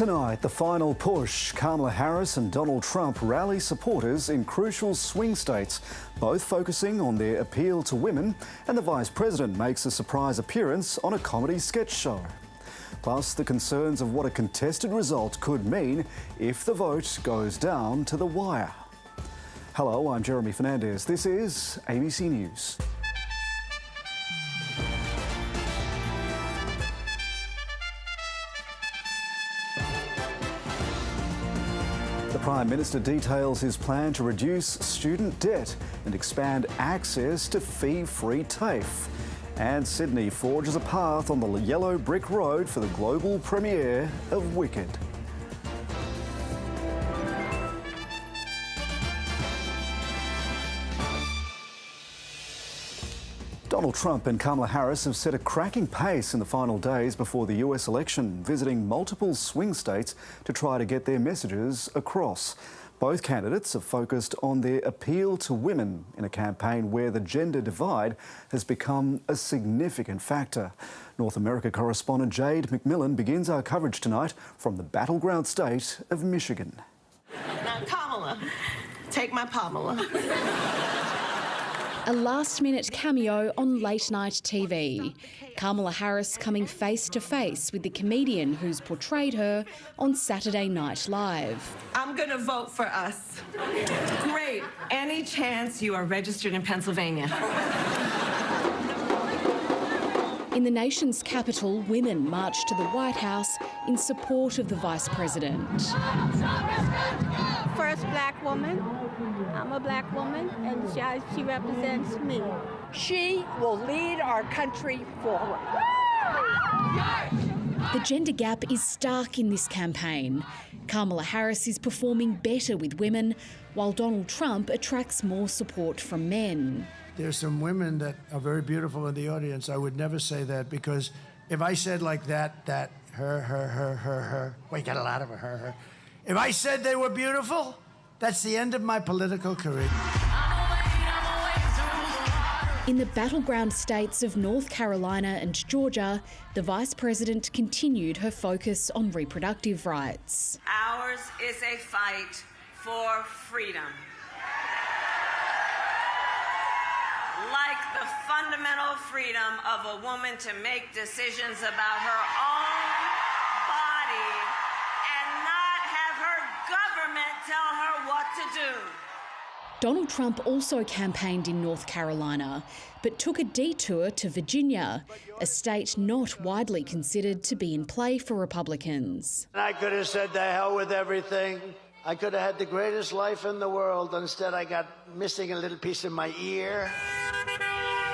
Tonight, the final push. Kamala Harris and Donald Trump rally supporters in crucial swing states, both focusing on their appeal to women, and the Vice President makes a surprise appearance on a comedy sketch show. Plus, the concerns of what a contested result could mean if the vote goes down to the wire. Hello, I'm Jeremy Fernandez. This is ABC News. The Prime Minister details his plan to reduce student debt and expand access to fee-free TAFE. And Sydney forges a path on the yellow brick road for the global premiere of Wicked. Donald Trump and Kamala Harris have set a cracking pace in the final days before the US election, visiting multiple swing states to try to get their messages across. Both candidates have focused on their appeal to women in a campaign where the gender divide has become a significant factor. North America correspondent Jade McMillan begins our coverage tonight from the battleground state of Michigan. Now, Kamala, take my Pamela. A last-minute cameo on late-night TV. Kamala Harris coming face-to-face with the comedian who's portrayed her on Saturday Night Live. I'm going to vote for us. Great. Any chance you are registered in Pennsylvania? In the nation's capital, women marched to the White House in support of the Vice President. First black woman. I'm a black woman, and she represents me. She will lead our country forward. The gender gap is stark in this campaign. Kamala Harris is performing better with women, while Donald Trump attracts more support from men. There's some women that are very beautiful in the audience. I would never say that, because if I said like that, her, we got a lot of her. If I said they were beautiful, that's the end of my political career. In the battleground states of North Carolina and Georgia, the Vice President continued her focus on reproductive rights. Ours is a fight for freedom. Like the fundamental freedom of a woman to make decisions about her own body and not have her government tell her what to do. Donald Trump also campaigned in North Carolina, but took a detour to Virginia, a state not widely considered to be in play for Republicans. I could have said to hell with everything. I could have had the greatest life in the world. Instead, I got missing a little piece of my ear.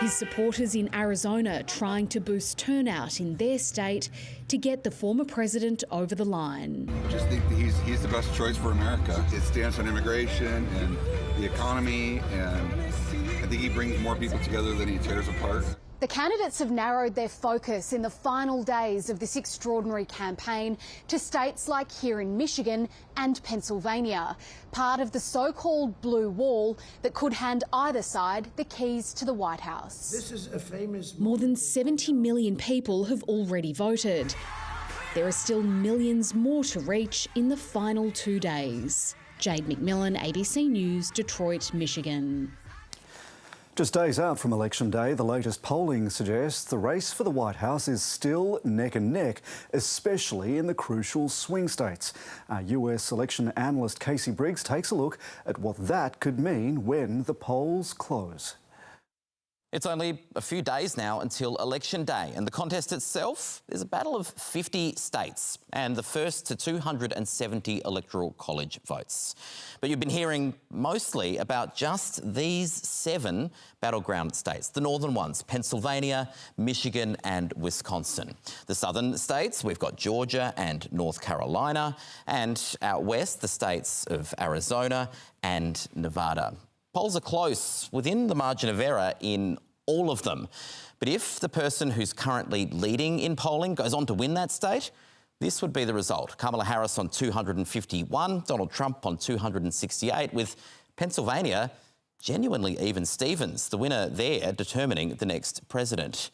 His supporters in Arizona trying to boost turnout in their state to get the former president over the line. I just think that he's the best choice for America. His stance on immigration and the economy, and I think he brings more people together than he tears apart. The candidates have narrowed their focus in the final days of this extraordinary campaign to states like here in Michigan and Pennsylvania, part of the so-called blue wall that could hand either side the keys to the White House. This is a famous... More than 70 million people have already voted. There are still millions more to reach in the final 2 days. Jade McMillan, ABC News, Detroit, Michigan. Just days out from Election Day, the latest polling suggests the race for the White House is still neck and neck, especially in the crucial swing states. Our US election analyst Casey Briggs takes a look at what that could mean when the polls close. It's only a few days now until Election Day, and the contest itself is a battle of 50 states and the first to 270 Electoral College votes. But you've been hearing mostly about just these 7 battleground states, the northern ones, Pennsylvania, Michigan and Wisconsin. The southern states, we've got Georgia and North Carolina, and out west, the states of Arizona and Nevada. Polls are close, within the margin of error in all of them. But if the person who's currently leading in polling goes on to win that state, this would be the result. Kamala Harris on 251, Donald Trump on 268, with Pennsylvania genuinely even Stevens, the winner there determining the next president.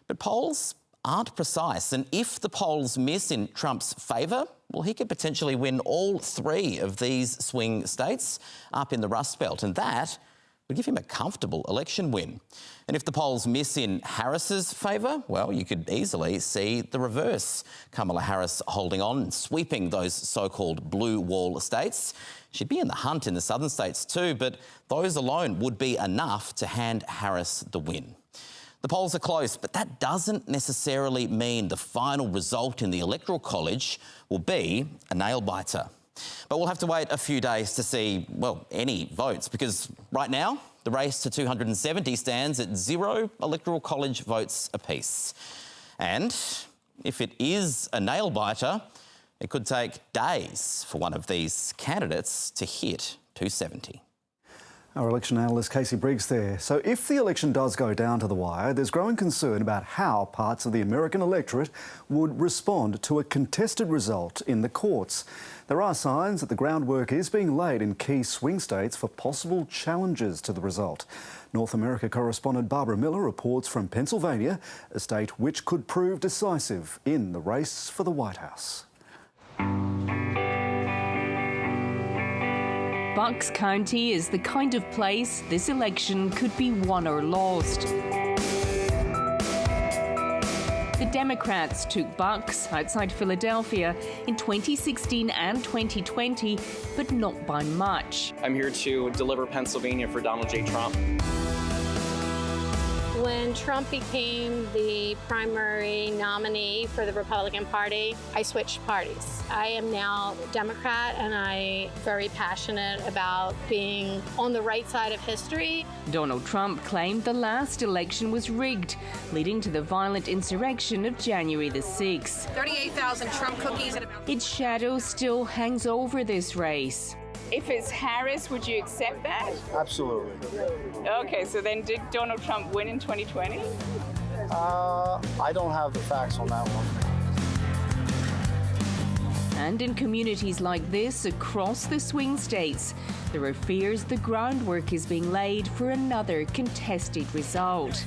But polls aren't precise, and if the polls miss in Trump's favour, well, he could potentially win all 3 of these swing states up in the Rust Belt, and that would give him a comfortable election win. And if the polls miss in Harris's favour, well, you could easily see the reverse. Kamala Harris holding on and sweeping those so-called blue wall states. She'd be in the hunt in the southern states too, but those alone would be enough to hand Harris the win. The polls are close, but that doesn't necessarily mean the final result in the Electoral College will be a nail-biter. But we'll have to wait a few days to see, well, any votes, because right now the race to 270 stands at 0 Electoral College votes apiece. And if it is a nail-biter, it could take days for one of these candidates to hit 270. Our election analyst Casey Briggs there. So if the election does go down to the wire, there's growing concern about how parts of the American electorate would respond to a contested result in the courts. There are signs that the groundwork is being laid in key swing states for possible challenges to the result. North America correspondent Barbara Miller reports from Pennsylvania, a state which could prove decisive in the race for the White House. Bucks County is the kind of place this election could be won or lost. The Democrats took Bucks outside Philadelphia in 2016 and 2020, but not by much. I'm here to deliver Pennsylvania for Donald J. Trump. When Trump became the primary nominee for the Republican Party, I switched parties. I am now Democrat, and I'm very passionate about being on the right side of history. Donald Trump claimed the last election was rigged, leading to the violent insurrection of January the 6th. 38,000 Trump cookies. Its shadow still hangs over this race. If it's Harris, would you accept that? Absolutely. Okay, so then did Donald Trump win in 2020? I don't have the facts on that one. And in communities like this across the swing states, there are fears the groundwork is being laid for another contested result.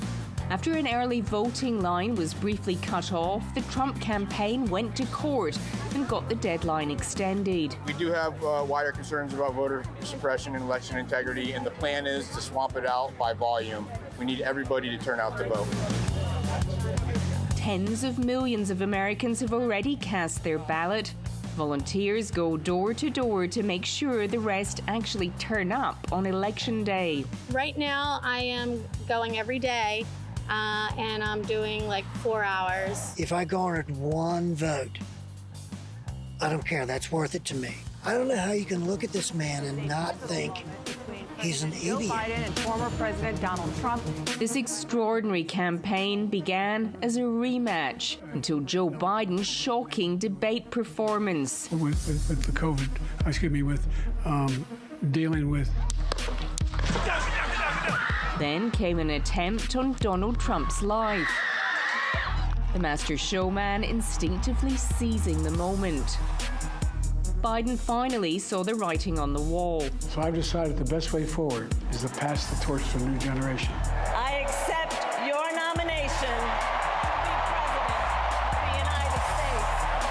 After an early voting line was briefly cut off, the Trump campaign went to court and got the deadline extended. We do have wider concerns about voter suppression and election integrity, and the plan is to swamp it out by volume. We need everybody to turn out to vote. Tens of millions of Americans have already cast their ballot. Volunteers go door to door to make sure the rest actually turn up on election day. Right now, I am going every day, and I'm doing like 4 hours. If I garnered one vote, I don't care. That's worth it to me. I don't know how you can look at this man and not think he's an idiot. Joe Biden and former President Donald Trump. This extraordinary campaign began as a rematch until Joe Biden's shocking debate performance. With the COVID, with dealing with. Then came an attempt on Donald Trump's life. The master showman instinctively seizing the moment. Biden finally saw the writing on the wall. So I've decided the best way forward is to pass the torch to a new generation. I accept your nomination to be President of the United States of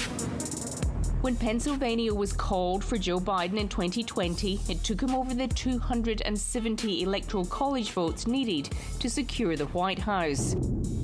America. When Pennsylvania was called for Joe Biden in 2020, it took him over the 270 Electoral College votes needed to secure the White House.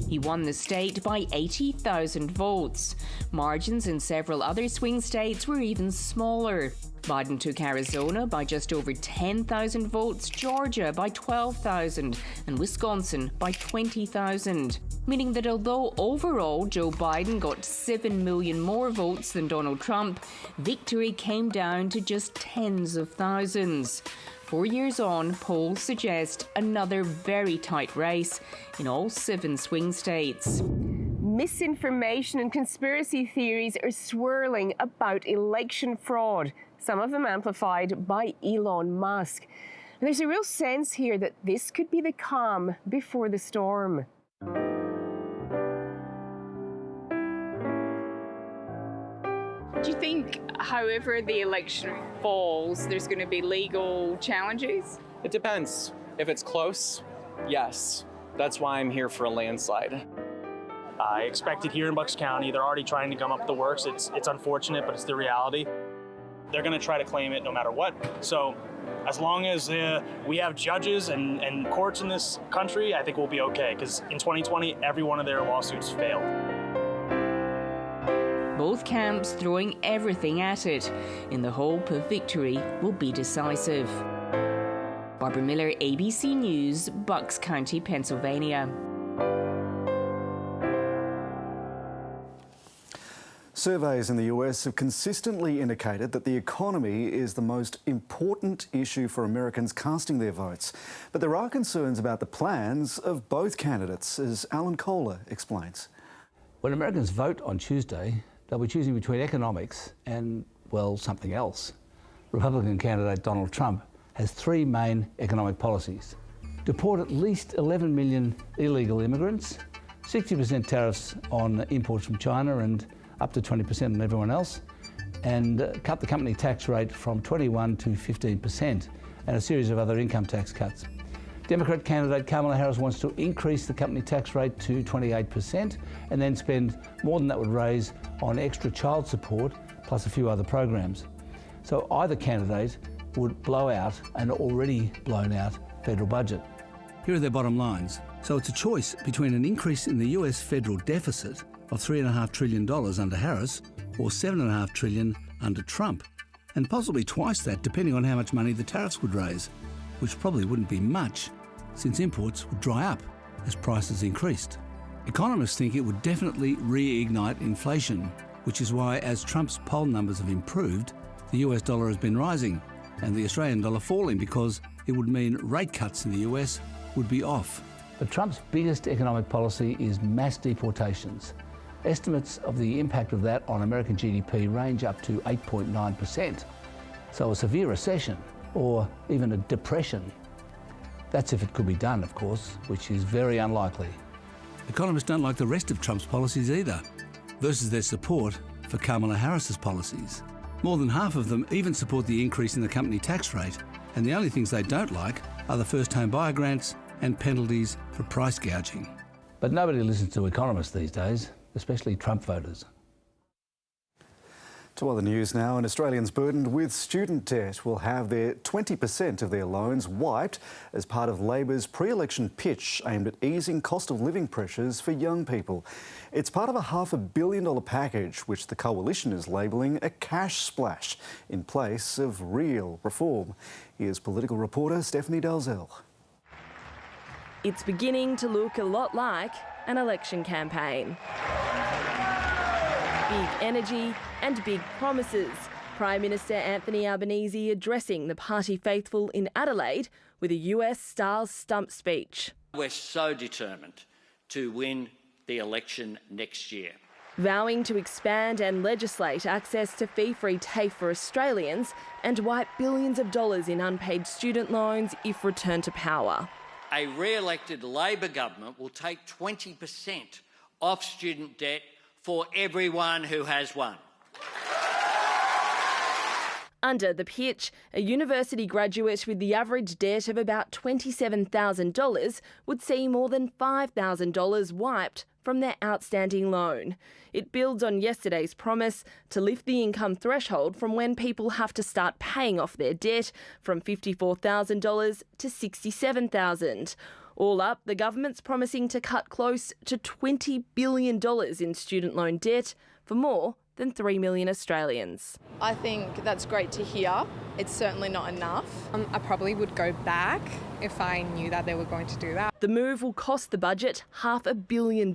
He won the state by 80,000 votes. Margins in several other swing states were even smaller. Biden took Arizona by just over 10,000 votes, Georgia by 12,000, and Wisconsin by 20,000. Meaning that although overall Joe Biden got 7 million more votes than Donald Trump, victory came down to just tens of thousands. 4 years on, polls suggest another very tight race in all 7 swing states. Misinformation and conspiracy theories are swirling about election fraud, some of them amplified by Elon Musk. And there's a real sense here that this could be the calm before the storm. Do you think, however the election falls, there's going to be legal challenges? It depends. If it's close, yes. That's why I'm here for a landslide. I expect it here in Bucks County. They're already trying to gum up the works. It's unfortunate, but it's the reality. They're going to try to claim it no matter what. So as long as we have judges and courts in this country, I think we'll be okay, because in 2020, every one of their lawsuits failed. Both camps throwing everything at it in the hope of victory will be decisive. Barbara Miller, ABC News, Bucks County, Pennsylvania. Surveys in the US have consistently indicated that the economy is the most important issue for Americans casting their votes. But there are concerns about the plans of both candidates, as Alan Kohler explains. When Americans vote on Tuesday, they'll be choosing between economics and, well, something else. Republican candidate Donald Trump has three main economic policies: deport at least 11 million illegal immigrants, 60% tariffs on imports from China and up to 20% on everyone else, and cut the company tax rate from 21% to 15%, and a series of other income tax cuts. Democrat candidate Kamala Harris wants to increase the company tax rate to 28% and then spend more than that would raise on extra child support, plus a few other programs. So either candidate would blow out an already blown out federal budget. Here are their bottom lines. So it's a choice between an increase in the US federal deficit of $3.5 trillion under Harris or $7.5 trillion under Trump, and possibly twice that depending on how much money the tariffs would raise, which probably wouldn't be much since imports would dry up as prices increased. Economists think it would definitely reignite inflation, which is why as Trump's poll numbers have improved, the US dollar has been rising and the Australian dollar falling, because it would mean rate cuts in the US would be off. But Trump's biggest economic policy is mass deportations. Estimates of the impact of that on American GDP range up to 8.9%. So a severe recession or even a depression. That's if it could be done, of course, which is very unlikely. Economists don't like the rest of Trump's policies either, versus their support for Kamala Harris's policies. More than half of them even support the increase in the company tax rate, and the only things they don't like are the first home buyer grants and penalties for price gouging. But nobody listens to economists these days, especially Trump voters. To other news now, and Australians burdened with student debt will have their 20% of their loans wiped as part of Labor's pre-election pitch aimed at easing cost of living pressures for young people. It's part of a $500 million package which the coalition is labelling a cash splash in place of real reform. Here's political reporter Stephanie Dalzell. It's beginning to look a lot like an election campaign. Big energy and big promises. Prime Minister Anthony Albanese addressing the party faithful in Adelaide with a US-style stump speech. We're so determined to win the election next year. Vowing to expand and legislate access to fee-free TAFE for Australians and wipe billions of dollars in unpaid student loans if returned to power. A re-elected Labor government will take 20% off student debt for everyone who has one. Under the pitch, a university graduate with the average debt of about $27,000 would see more than $5,000 wiped from their outstanding loan. It builds on yesterday's promise to lift the income threshold from when people have to start paying off their debt from $54,000 to $67,000. All up, the government's promising to cut close to $20 billion in student loan debt for more than 3 million Australians. I think that's great to hear. It's certainly not enough. I probably would go back if I knew that they were going to do that. The move will cost the budget $500 million,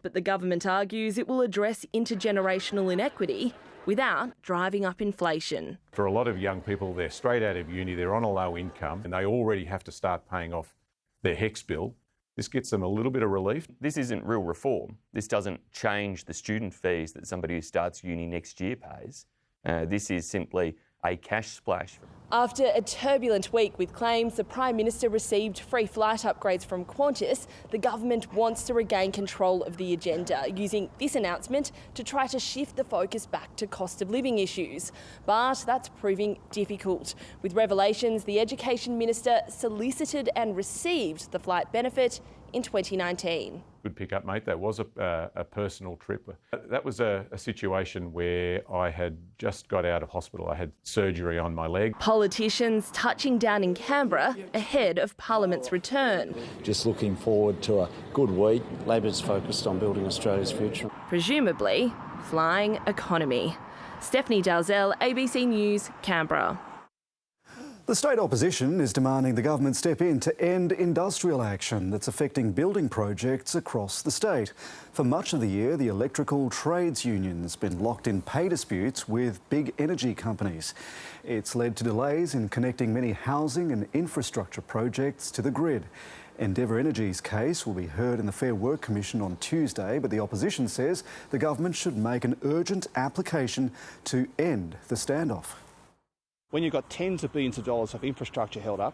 but the government argues it will address intergenerational inequity without driving up inflation. For a lot of young people, they're straight out of uni, they're on a low income, and they already have to start paying off their HECS bill. This gets them a little bit of relief. This isn't real reform. This doesn't change the student fees that somebody who starts uni next year pays. This is simply a cash splash. After a turbulent week with claims the Prime Minister received free flight upgrades from Qantas, the government wants to regain control of the agenda, using this announcement to try to shift the focus back to cost of living issues. But that's proving difficult. With revelations the Education Minister solicited and received the flight benefit in 2019. Good pick up, mate. That was a personal trip. That was a situation where I had just got out of hospital. I had surgery on my leg. Politicians touching down in Canberra ahead of Parliament's return. Just looking forward to a good week. Labor's focused on building Australia's future. Presumably, flying economy. Stephanie Dalzell, ABC News, Canberra. The state opposition is demanding the government step in to end industrial action that's affecting building projects across the state. For much of the year, the electrical trades union's been locked in pay disputes with big energy companies. It's led to delays in connecting many housing and infrastructure projects to the grid. Endeavour Energy's case will be heard in the Fair Work Commission on Tuesday, but the opposition says the government should make an urgent application to end the standoff. When you've got tens of billions of dollars of infrastructure held up,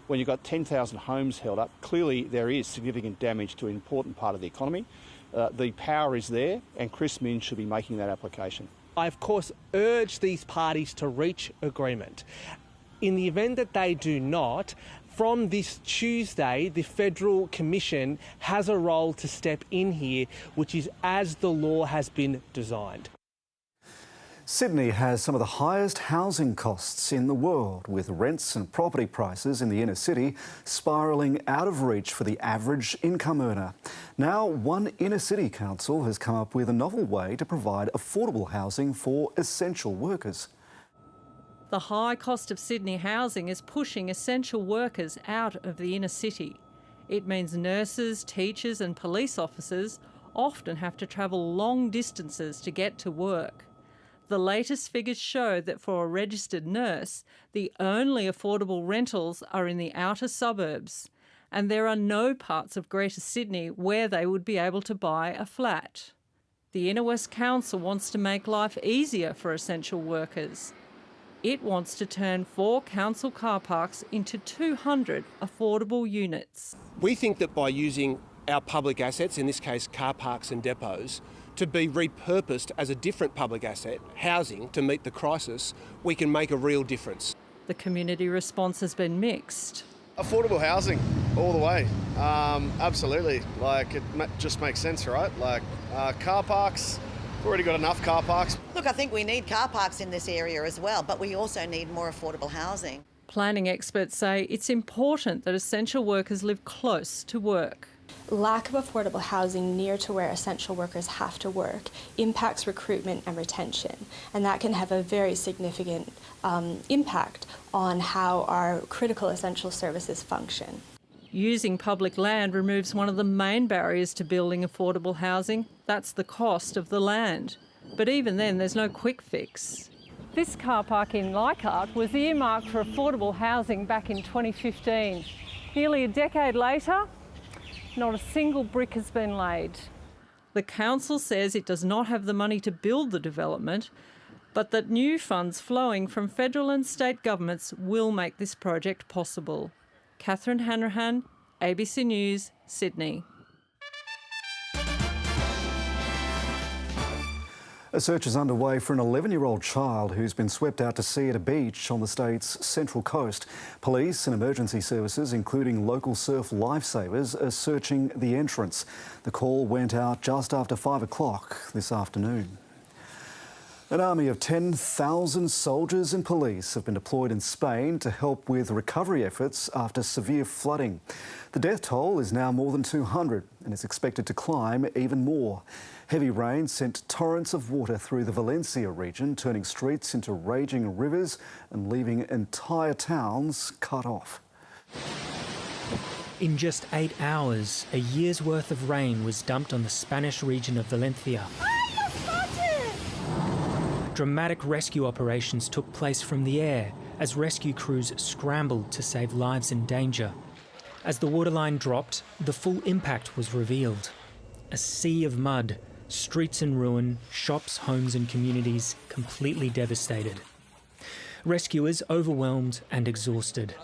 when you've got 10,000 homes held up, clearly there is significant damage to an important part of the economy. The power is there, and Chris Minns should be making that application. I, of course, urge these parties to reach agreement. In the event that they do not, from this Tuesday, the Federal Commission has a role to step in here, which is as the law has been designed. Sydney has some of the highest housing costs in the world, with rents and property prices in the inner city spiralling out of reach for the average income earner. Now, one inner city council has come up with a novel way to provide affordable housing for essential workers. The high cost of Sydney housing is pushing essential workers out of the inner city. It means nurses, teachers and police officers often have to travel long distances to get to work. The latest figures show that for a registered nurse, the only affordable rentals are in the outer suburbs, and there are no parts of Greater Sydney where they would be able to buy a flat. The Inner West Council wants to make life easier for essential workers. It wants to turn 4 council car parks into 200 affordable units. We think that by using our public assets, in this case car parks and depots, to be repurposed as a different public asset, housing, to meet the crisis, we can make a real difference. The community response has been mixed. Affordable housing, all the way. Absolutely. Like, it just makes sense, right? Like, car parks, we've already got enough car parks. Look, I think we need car parks in this area as well, but we also need more affordable housing. Planning experts say it's important that essential workers live close to work. Lack of affordable housing near to where essential workers have to work impacts recruitment and retention, and that can have a very significant impact on how our critical essential services function. Using public land removes one of the main barriers to building affordable housing. That's the cost of the land. But even then, there's no quick fix. This car park in Leichhardt was earmarked for affordable housing back in 2015. Nearly a decade later, not a single brick has been laid. The council says it does not have the money to build the development, but that new funds flowing from federal and state governments will make this project possible. Catherine Hanrahan, ABC News, Sydney. A search is underway for an 11-year-old child who's been swept out to sea at a beach on the state's central coast. Police and emergency services, including local surf lifesavers, are searching the entrance. The call went out just after 5 o'clock this afternoon. An army of 10,000 soldiers and police have been deployed in Spain to help with recovery efforts after severe flooding. The death toll is now more than 200 and is expected to climb even more. Heavy rain sent torrents of water through the Valencia region, turning streets into raging rivers and leaving entire towns cut off. In just 8 hours, a year's worth of rain was dumped on the Spanish region of Valencia. Dramatic rescue operations took place from the air as rescue crews scrambled to save lives in danger. As the waterline dropped, the full impact was revealed. A sea of mud, streets in ruin, shops, homes and communities completely devastated. Rescuers overwhelmed and exhausted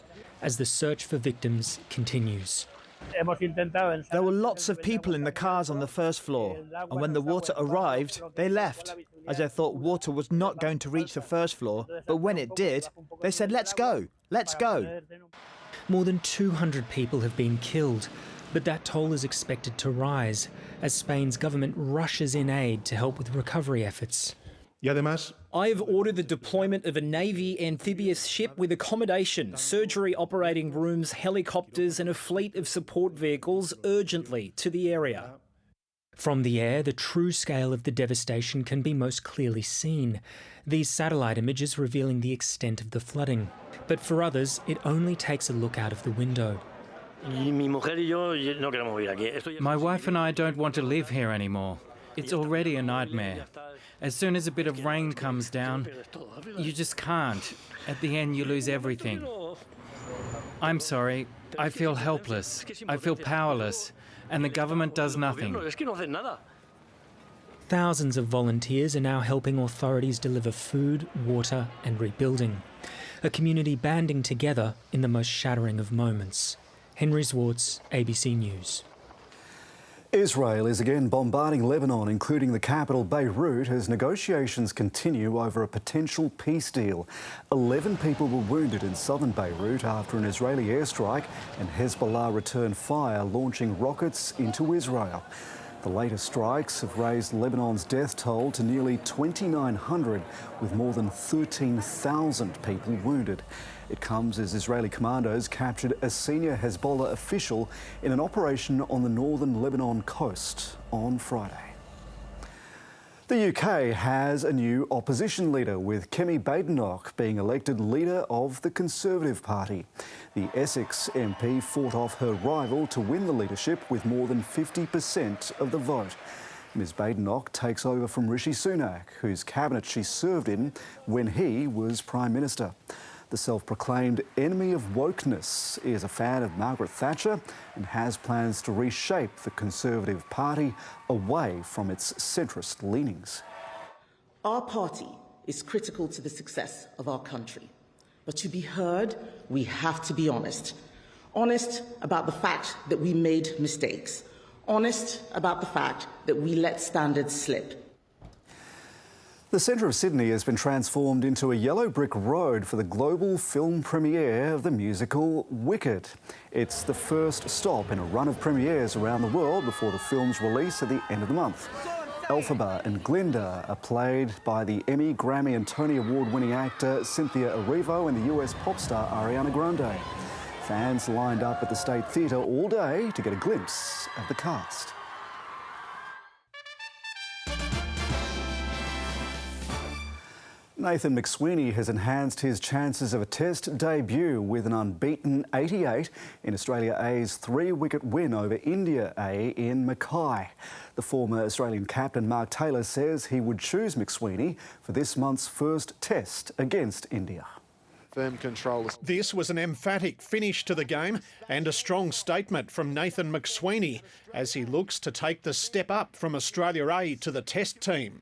as the search for victims continues. There were lots of people in the cars on the first floor, and when the water arrived, they left, as they thought water was not going to reach the first floor, but when it did, they said, "Let's go, let's go." More than 200 people have been killed. But that toll is expected to rise as Spain's government rushes in aid to help with recovery efforts. I have ordered the deployment of a Navy amphibious ship with accommodation, surgery operating rooms, helicopters and a fleet of support vehicles urgently to the area. From the air, the true scale of the devastation can be most clearly seen. These satellite images revealing the extent of the flooding. But for others, it only takes a look out of the window. My wife and I don't want to live here anymore. It's already a nightmare. As soon as a bit of rain comes down, you just can't. At the end, you lose everything. I'm sorry. I feel helpless. I feel powerless. And the government does nothing. Thousands of volunteers are now helping authorities deliver food, water and rebuilding. A community banding together in the most shattering of moments. Henry Zwartz, ABC News. Israel is again bombarding Lebanon, including the capital Beirut, as negotiations continue over a potential peace deal. 11 people were wounded in southern Beirut after an Israeli airstrike, and Hezbollah returned fire, launching rockets into Israel. The latest strikes have raised Lebanon's death toll to nearly 2,900, with more than 13,000 people wounded. It comes as Israeli commandos captured a senior Hezbollah official in an operation on the northern Lebanon coast on Friday. The UK has a new opposition leader, with Kemi Badenoch being elected leader of the Conservative Party. The Essex MP fought off her rival to win the leadership with more than 50% of the vote. Ms Badenoch takes over from Rishi Sunak, whose cabinet she served in when he was Prime Minister. The self-proclaimed enemy of wokeness is a fan of Margaret Thatcher and has plans to reshape the Conservative Party away from its centrist leanings. Our party is critical to the success of our country. But to be heard, we have to be honest. Honest about the fact that we made mistakes. Honest about the fact that we let standards slip. The centre of Sydney has been transformed into a yellow brick road for the global film premiere of the musical Wicked. It's the first stop in a run of premieres around the world before the film's release at the end of the month. Elphaba and Glinda are played by the Emmy, Grammy and Tony Award-winning actor Cynthia Erivo and the US pop star Ariana Grande. Fans lined up at the State Theatre all day to get a glimpse of the cast. Nathan McSweeney has enhanced his chances of a Test debut with an unbeaten 88 in Australia A's 3-wicket win over India A in Mackay. The former Australian captain Mark Taylor says he would choose McSweeney for this month's first Test against India. Firm control. This was an emphatic finish to the game and a strong statement from Nathan McSweeney as he looks to take the step up from Australia A to the Test team.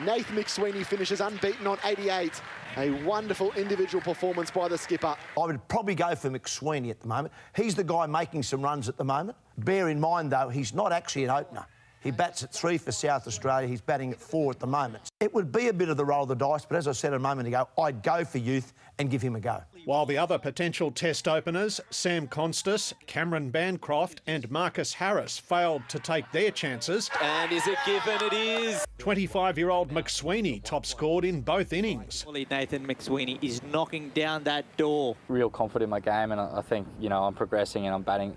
Nathan McSweeney finishes unbeaten on 88. A wonderful individual performance by the skipper. I would probably go for McSweeney at the moment. He's the guy making some runs at the moment. Bear in mind, though, he's not actually an opener. He bats at 3 for South Australia. He's batting at 4 at the moment. It would be a bit of the roll of the dice, but as I said a moment ago, I'd go for youth and give him a go. While the other potential Test openers, Sam Constas, Cameron Bancroft and Marcus Harris, failed to take their chances. And is it given? It is. 25-year-old McSweeney top scored in both innings. Nathan McSweeney is knocking down that door. Real confident in my game, and I think, I'm progressing and I'm batting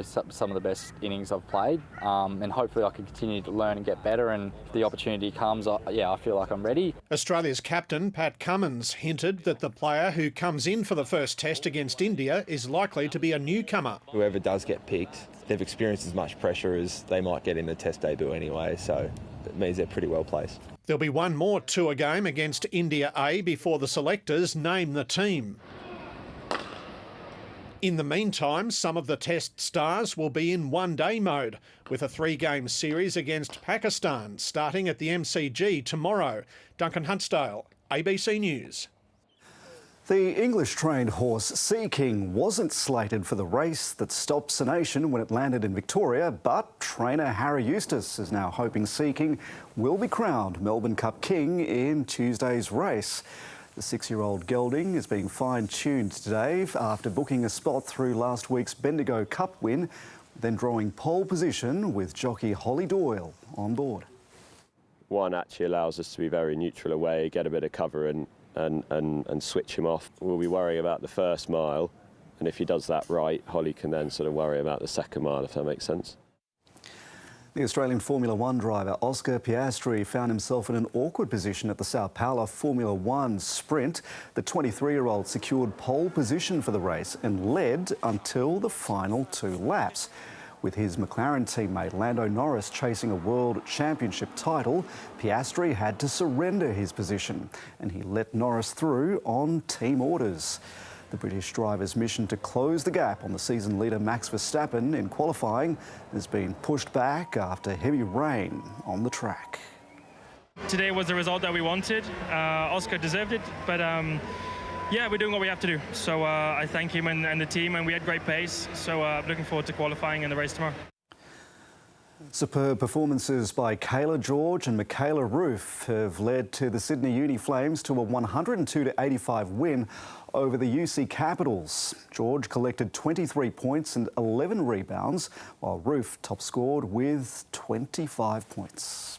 some of the best innings I've played, and hopefully I can continue to learn and get better, and if the opportunity comes, I feel like I'm ready. Australia's captain Pat Cummins hinted that the player who comes in for the first Test against India is likely to be a newcomer. Whoever does get picked, they've experienced as much pressure as they might get in the Test debut anyway, so it means they're pretty well placed. There'll be one more tour game against India A before the selectors name the team. In the meantime, some of the Test stars will be in one-day mode, with a 3-game series against Pakistan starting at the MCG tomorrow. Duncan Huntsdale, ABC News. The English-trained horse Sea King wasn't slated for the race that stops the nation when it landed in Victoria, but trainer Harry Eustace is now hoping Sea King will be crowned Melbourne Cup King in Tuesday's race. The 6-year-old gelding is being fine-tuned today after booking a spot through last week's Bendigo Cup win then drawing pole position with jockey Holly Doyle on board. One actually allows us to be very neutral away, get a bit of cover and switch him off. We'll be worrying about the first mile, and if he does that right, Holly can then sort of worry about the second mile, if that makes sense. The Australian Formula One driver Oscar Piastri found himself in an awkward position at the Sao Paulo Formula One sprint. The 23-year-old secured pole position for the race and led until the final 2 laps. With his McLaren teammate Lando Norris chasing a World Championship title, Piastri had to surrender his position and he let Norris through on team orders. The British driver's mission to close the gap on the season leader Max Verstappen in qualifying has been pushed back after heavy rain on the track. Today was the result that we wanted. Oscar deserved it, but yeah, we're doing what we have to do. So I thank him and the team, and we had great pace. So looking forward to qualifying and the race tomorrow. Superb performances by Kayla George and Michaela Roof have led to the Sydney Uni Flames to a 102-85 win over the UC Capitals. George collected 23 points and 11 rebounds, while Roof top scored with 25 points.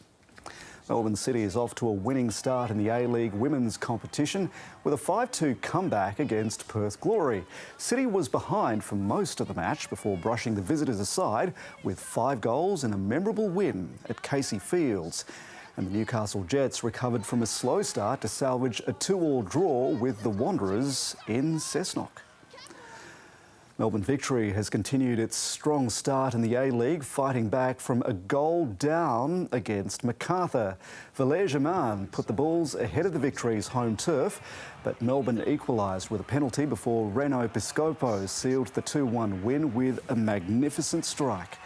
Melbourne City is off to a winning start in the A-League women's competition with a 5-2 comeback against Perth Glory. City was behind for most of the match before brushing the visitors aside with 5 goals and a memorable win at Casey Fields. And the Newcastle Jets recovered from a slow start to salvage a 2-2 draw with the Wanderers in Cessnock. Melbourne Victory has continued its strong start in the A-League, fighting back from a goal down against Macarthur. Valère Germain put the Bulls ahead of the Victory's home turf, but Melbourne equalised with a penalty before Reno Piscopo sealed the 2-1 win with a magnificent strike.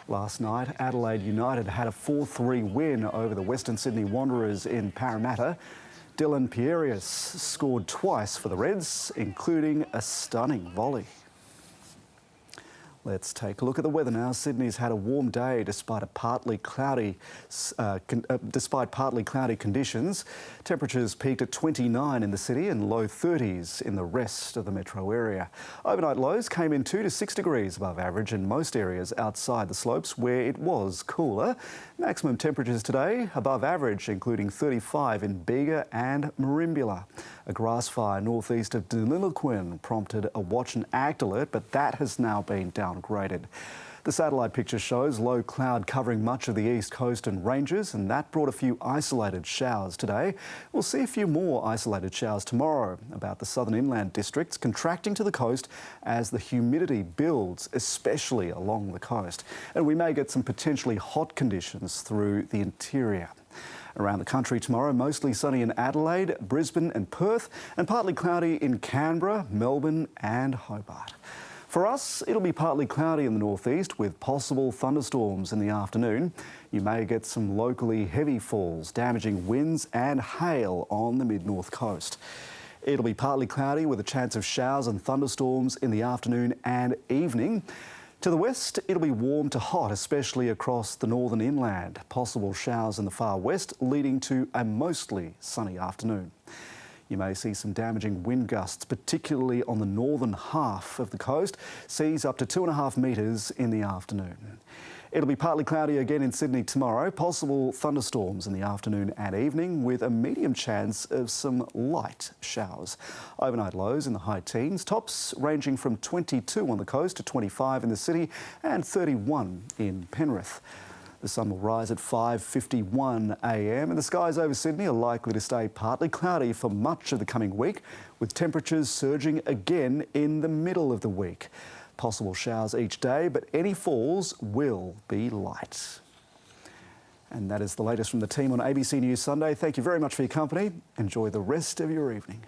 Last night, Adelaide United had a 4-3 win over the Western Sydney Wanderers in Parramatta. Dylan Pierius scored twice for the Reds, including a stunning volley. Let's take a look at the weather now. Sydney's had a warm day despite partly cloudy conditions. Temperatures peaked at 29 in the city and low 30s in the rest of the metro area. Overnight lows came in 2 to 6 degrees above average in most areas outside the slopes where it was cooler. Maximum temperatures today above average, including 35 in Bega and Merimbula. A grass fire northeast of Deniliquin prompted a watch and act alert, but that has now been downgraded. The satellite picture shows low cloud covering much of the east coast and ranges, and that brought a few isolated showers today. We'll see a few more isolated showers tomorrow about the southern inland districts contracting to the coast as the humidity builds, especially along the coast. And we may get some potentially hot conditions through the interior. Around the country tomorrow, mostly sunny in Adelaide, Brisbane and Perth, and partly cloudy in Canberra, Melbourne and Hobart. For us, it'll be partly cloudy in the northeast with possible thunderstorms in the afternoon. You may get some locally heavy falls, damaging winds and hail on the mid-north coast. It'll be partly cloudy with a chance of showers and thunderstorms in the afternoon and evening. To the west, it'll be warm to hot, especially across the northern inland. Possible showers in the far west, leading to a mostly sunny afternoon. You may see some damaging wind gusts, particularly on the northern half of the coast. Seas up to 2.5 metres in the afternoon. It'll be partly cloudy again in Sydney tomorrow. Possible thunderstorms in the afternoon and evening with a medium chance of some light showers. Overnight lows in the high teens. Tops ranging from 22 on the coast to 25 in the city and 31 in Penrith. The sun will rise at 5:51 a.m. and the skies over Sydney are likely to stay partly cloudy for much of the coming week, with temperatures surging again in the middle of the week. Possible showers each day, but any falls will be light. And that is the latest from the team on ABC News Sunday. Thank you very much for your company. Enjoy the rest of your evening.